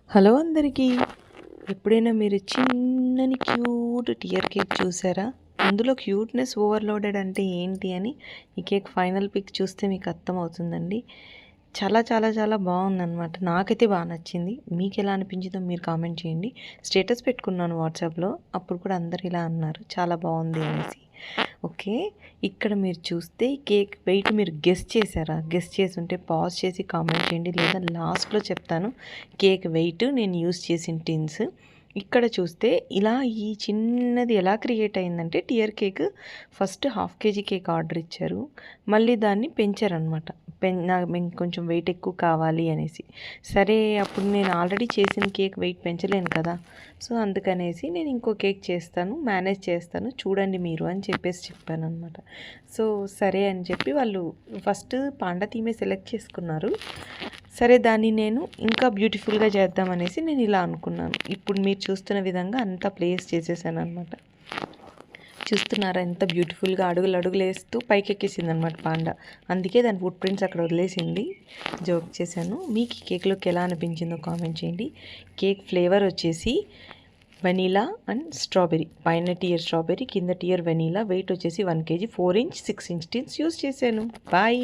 Hello అందరికీ. ఎప్పుడైనా మీరు చిన్నని క్యూట్ టియర్ కేక్ చూసారా? అందులో క్యూట్‌నెస్ ఓవర్‌లోడెడ్ అంటే ఏంటి అని ఈ కేక్ ఫైనల్ పిక్ చూస్తే మీకు అర్థమవుతుందండి. చాలా చాలా చాలా బాగుందనమాట. నాకైతే బాగా నచ్చింది. మీకు ఎలా అనిపించిందో మీరు కామెంట్ చేయండి. స్టేటస్ పెట్టుకున్నాను వాట్సాప్‌లో. అప్పుడు కూడా అందరు ఇలా అన్నారు, చాలా బాగుంది అనేసి. ఓకే, ఇక్కడ మీరు చూస్తే కేక్ వెయిట్ మీరు గెస్ చేశారా? గెస్ చేసి ఉంటే పాజ్ చేసి కామెంట్ చేయండి, లేదా లాస్ట్లో చెప్తాను కేక్ వెయిట్ నేను యూస్ చేసిన టిన్స్. ఇక్కడ చూస్తే ఇలా ఈ చిన్నది ఎలా క్రియేట్ అయిందంటే, tier cake first 1/2 kg cake order ఇచ్చారు, మళ్ళీ దాన్ని పెంచారనమాట. మేము కొంచెం వెయిట్ ఎక్కువ కావాలి అనేసి. సరే, అప్పుడు నేను ఆల్రెడీ చేసిన కేక్ వెయిట్ పెంచలేను కదా, సో అందుకనేసి నేను ఇంకో కేక్ చేస్తాను, మేనేజ్ చేస్తాను, చూడండి మీరు అని చెప్పాను అనమాట. సో సరే అని చెప్పి వాళ్ళు ఫస్ట్ పాండా థీమే సెలెక్ట్ చేసుకున్నారు. సరే, దాన్ని నేను ఇంకా బ్యూటిఫుల్గా చేద్దామనేసి నేను ఇలా అనుకున్నాను. ఇప్పుడు మీరు చూస్తున్న విధంగా అంతా ప్లేస్ చేసేసాను అనమాట. చూస్తున్నారా ఎంత బ్యూటిఫుల్గా అడుగులు వేస్తూ పైకెక్కేసింది అనమాట పాండా. అందుకే దాని ఫుట్ ప్రింట్స్ అక్కడ వదిలేసింది. జోక్ చేశాను. మీకు ఈ కేక్లోకి ఎలా అనిపించిందో కామెంట్ చేయండి. కేక్ ఫ్లేవర్ వచ్చేసి వెనీలా అండ్ స్ట్రాబెరీ. పైన టియర్ స్ట్రాబెరీ, కింద టియర్ వెనీలా. వెయిట్ వచ్చేసి 1 kg, 4 inch 6 inch tins use చేశాను. బాయ్.